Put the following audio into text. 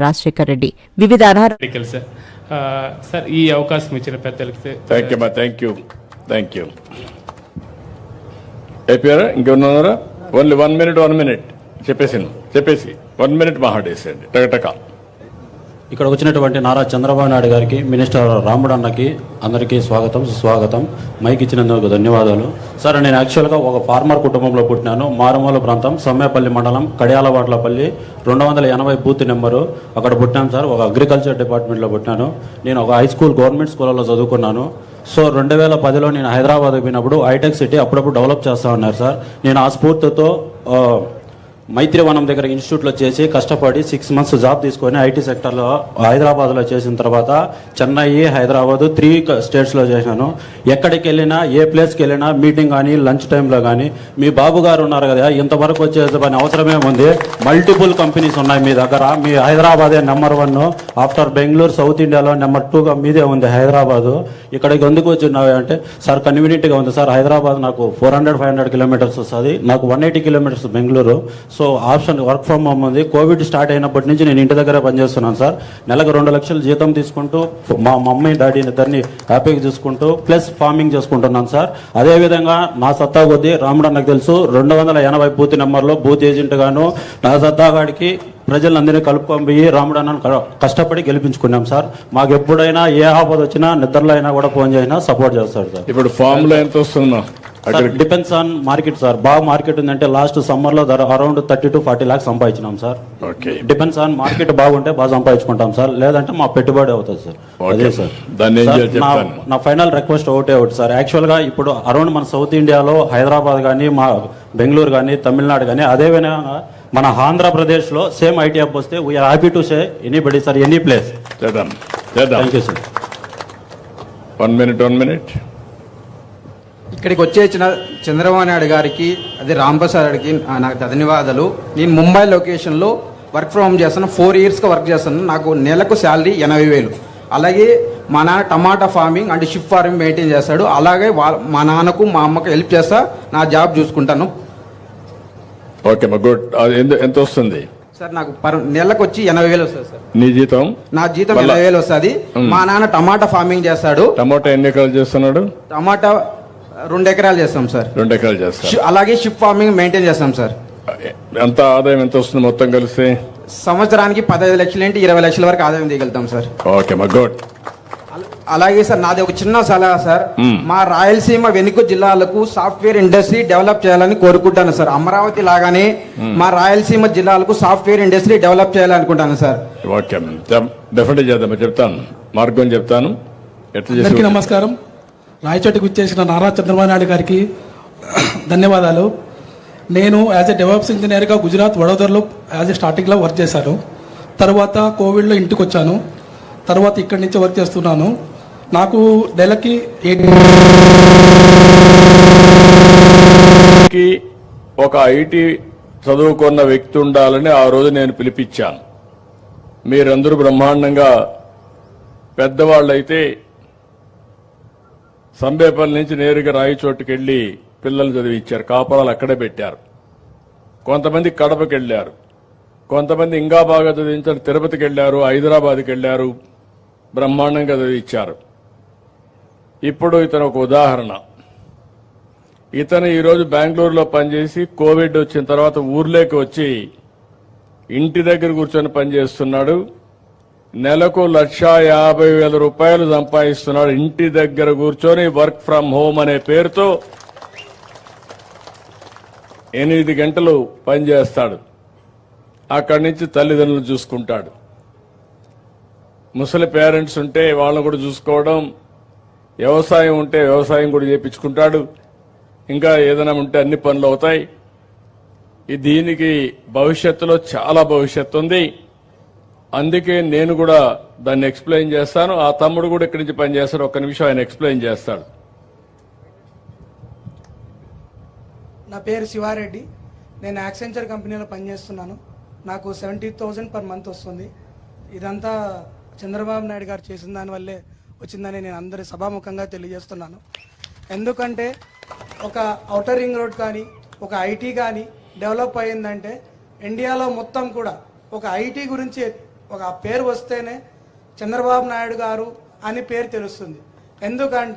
రాజశేఖర్ రెడ్డి వివిధ సార్ ఈ అవకాశం ఇచ్చిన పెద్దలకి థ్యాంక్ యూ అయిపోయారా? ఇంకేమన్నారా? ఓన్లీ 1 minute చెప్పేసి 1 minute మాట్లాడేసేయండి టకటక. ఇక్కడ వచ్చినటువంటి నారా చంద్రబాబు నాయుడు గారికి, మినిస్టర్ రాముడు అన్నకి అందరికీ స్వాగతం సుస్వాగతం. మైక్ ఇచ్చినందుకు ధన్యవాదాలు. సార్, నేను యాక్చువల్గా ఒక ఫార్మర్ కుటుంబంలో పుట్టినాను. మారుమూల ప్రాంతం, సమ్మేపల్లి మండలం, కడియాలవాట్లపల్లి, 280 బూత్ నెంబరు అక్కడ పుట్టాను సార్. ఒక అగ్రికల్చర్ డిపార్ట్మెంట్లో పుట్టినాను. నేను ఒక హై స్కూల్ గవర్నమెంట్ స్కూల్లో చదువుకున్నాను. సో 2010లో నేను హైదరాబాద్ పోయినప్పుడు హైటెక్ సిటీ అప్పుడప్పుడు డెవలప్ చేస్తూ ఉన్నారు సార్. నేను ఆ స్ఫూర్తితో మైత్రివనం దగ్గర ఇన్స్టిట్యూట్లో చేసి కష్టపడి 6 months జాబ్ తీసుకొని ఐటీ సెక్టర్లో హైదరాబాద్లో చేసిన తర్వాత చెన్నై, హైదరాబాద్ 3 స్టేట్స్లో చేశాను. ఎక్కడికి వెళ్ళినా, ఏ ప్లేస్కి వెళ్ళినా, మీటింగ్ కానీ, లంచ్ టైంలో కానీ, మీ బాబు గారు ఉన్నారు కదా, ఇంతవరకు వచ్చేసి పని అవసరమే ఉంది. మల్టిపుల్ కంపెనీస్ ఉన్నాయి మీ దగ్గర. మీ హైదరాబాదే నెంబర్ 1 ఆఫ్టర్ బెంగళూరు. సౌత్ ఇండియాలో నెంబర్ 2గా మీదే ఉంది హైదరాబాదు. ఇక్కడికి ఎందుకు వచ్చినావు అంటే, సార్ కన్వీనియంట్గా ఉంది సార్. హైదరాబాద్ నాకు 400-500 కిలోమీటర్స్ వస్తుంది, నాకు 180 kilometres Bengaluru. So option work from home ఉంది. కోవిడ్ స్టార్ట్ అయినప్పటి నుంచి నేను ఇంటి దగ్గర పనిచేస్తున్నాను సార్. నెలకు 2 లక్షలు జీతం తీసుకుంటూ మా మమ్మీ డాడీని ఇద్దరిని హ్యాపీగా చూసుకుంటూ ప్లస్ ఫార్మింగ్ చేసుకుంటున్నాను సార్. అదేవిధంగా నా సత్తా కొద్దీ రాముడు నాకు తెలుసు 280 బూత్ నెంబర్లో బూత్ ఏజెంట్ గాను నా సత్తాగాడికి ప్రజలందరినీ కలుపుకొని పోయి రాముడు అన్నను కష్టపడి గెలిపించుకున్నాం సార్. మాకు ఎప్పుడైనా ఏ ఆపద వచ్చినా, నిద్రలో అయినా కూడా ఫోన్ చేసినా సపోర్ట్ చేస్తాడు సార్. ఇప్పుడు ఫామ్ లో ఎంత వస్తుందా? Depends on market sir. బాగా మార్కెట్ ఉందంటే లాస్ట్ సమ్మర్ లో అరౌండ్ 30 to 40 lakhs సంపాదించినాం సార్. డిపెండ్స్ ఆన్ మార్కెట్ బాగుంటే బాగా సంపాదించుకుంటాం సార్, లేదంటే మా పెట్టుబడి అవుతుంది సార్. అదే సార్. నా ఫైనల్ రిక్వెస్ట్ ఒకటే సార్. యాక్చువల్ గా ఇప్పుడు అరౌండ్ మన సౌత్ ఇండియాలో హైదరాబాద్ కానీ, మా బెంగళూరు కానీ, తమిళనాడు కానీ, అదేవిధంగా మన ఆంధ్రప్రదేశ్ లో సేమ్ ఐటీ హబ్ వస్తే we are happy to say anybody sir, any place. Thank you sir. 1 minute. ఇక్కడికి వచ్చేసిన చంద్రబాబు నాయుడు గారికి, అదే రాంప్రసాద్ గారికి నాకు ధన్యవాదాలు. నేను ముంబై లొకేషన్లో వర్క్ ఫ్రమ్ హోమ్ చేస్తాను. 4 yearsగా వర్క్ చేస్తాను. నాకు నెలకు శాలరీ 80,000. అలాగే మా నాన్న టమాటా farming and sheep farming maintain చేస్తాడు. అలాగే మా నాన్నకు మా అమ్మకు హెల్ప్ చేస్తా, నా జాబ్ చూసుకుంటాను. ఓకే మా గుడ్. ఎంత వస్తుంది సార్? నాకు నెలకు వచ్చి 80,000 వస్తుంది సార్. నీ జీతం? నా జీతం 80,000 వస్తుంది. మా నాన్న టమాటా ఫార్మింగ్ చేస్తాడు. టమాటా ఎన్ని ఎకరాలు చేస్తున్నాడు? టమాటా 2 ఎకరాలు చేస్తాం సార్. 2 ఎకరాలు చేస్తాం. అలాగే షిప్ ఫార్మింగ్ మెయింటైన్ చేస్తాం సార్. ఎంత ఆదాయం ఎంత వస్తుంది మొత్తం కలిసి? సంవత్సరానికి 15 లక్షల నుండి 20 లక్షల వరకు ఆదాయం తీయగలుగుతాం సార్. ఓకే మా గుడ్. అలాగే సార్, నాది ఒక చిన్న సలహా సార్. మా రాయలసీమ వెనుక జిల్లాలకు సాఫ్ట్వేర్ ఇండస్ట్రీ డెవలప్ చేయాలని కోరుకుంటాను సార్. అమరావతి లాగానే మా రాయలసీమ జిల్లాలకు సాఫ్ట్వేర్ ఇండస్ట్రీ డెవలప్ చేయాలనుకుంటాను సార్. ఓకే, డెఫినెట్ చేద్దాం. చెప్తాను, మార్గం చెప్తాను. అందరికీ నమస్కారం. రాయచోటికి వచ్చేసిన నారా చంద్రబాబు నాయుడు గారికి ధన్యవాదాలు. నేను యాజ్ ఎ డెవలప్స్ ఇంజనీర్గా గుజరాత్ వడోదరలో యాజ్ ఎ స్టార్టింగ్లో వర్క్ చేశాను. తర్వాత కోవిడ్లో ఇంటికి వచ్చాను. తర్వాత ఇక్కడి నుంచి వర్క్ చేస్తున్నాను. నాకు నెలకి ఒక ఐటీ చదువుకున్న వ్యక్తి ఉండాలని ఆ రోజు నేను పిలిపించాను. మీరందరూ బ్రహ్మాండంగా పెద్దవాళ్ళైతే సంబేపల్లి నుంచి నేరుగా రాయచోటుకి వెళ్లి పిల్లలు చదివించారు. కాపురాలు అక్కడే పెట్టారు. కొంతమంది కడపకి వెళ్లారు, కొంతమంది ఇంకా బాగా చదివించారు, తిరుపతికి వెళ్లారు, హైదరాబాద్కి వెళ్లారు, బ్రహ్మాండంగా చదివించారు. ఇప్పుడు ఇతను ఒక ఉదాహరణ. ఇతను ఈరోజు బెంగళూరులో పనిచేసి కోవిడ్ వచ్చిన తర్వాత ఊర్లోకి వచ్చి ఇంటి దగ్గర కూర్చొని పనిచేస్తున్నాడు. నెలకు 1,50,000 రూపాయలు సంపాదిస్తున్నాడు. ఇంటి దగ్గర కూర్చొని వర్క్ ఫ్రమ్ హోమ్ అనే పేరుతో 8 గంటలు పనిచేస్తాడు. అక్కడి నుంచి తల్లిదండ్రులు చూసుకుంటాడు. ముసలి పేరెంట్స్ ఉంటే వాళ్ళని కూడా చూసుకోవడం, వ్యవసాయం ఉంటే వ్యవసాయం కూడా చేయించుకుంటాడు. ఇంకా ఏదైనా ఉంటే అన్ని పనులు అవుతాయి. దీనికి భవిష్యత్తులో చాలా భవిష్యత్తు ఉంది. అందుకే నేను కూడా దాన్ని ఎక్స్ప్లెయిన్ చేస్తాను. ఆ తమ్ముడు కూడా ఇక్కడి నుంచి పనిచేస్తాడు. ఒక్క నిమిషం ఆయన ఎక్స్ప్లెయిన్ చేస్తాడు. నా పేరు శివారెడ్డి. నేను యాక్సెంచర్ కంపెనీలో పనిచేస్తున్నాను. నాకు 70,000 per month వస్తుంది. ఇదంతా చంద్రబాబు నాయుడు గారు చేసిన దానివల్లే వచ్చిందని నేను అందరి సభాముఖంగా తెలియజేస్తున్నాను. ఎందుకంటే ఒక ఔటర్ రింగ్ రోడ్ కానీ, ఒక ఐటీ కానీ డెవలప్ అయ్యిందంటే ఇండియాలో మొత్తం కూడా ఒక ఐటీ గురించి ఒక పేరు వస్తేనే చంద్రబాబు నాయుడు గారు అని పేరు తెలుస్తుంది. ఎందుకంటే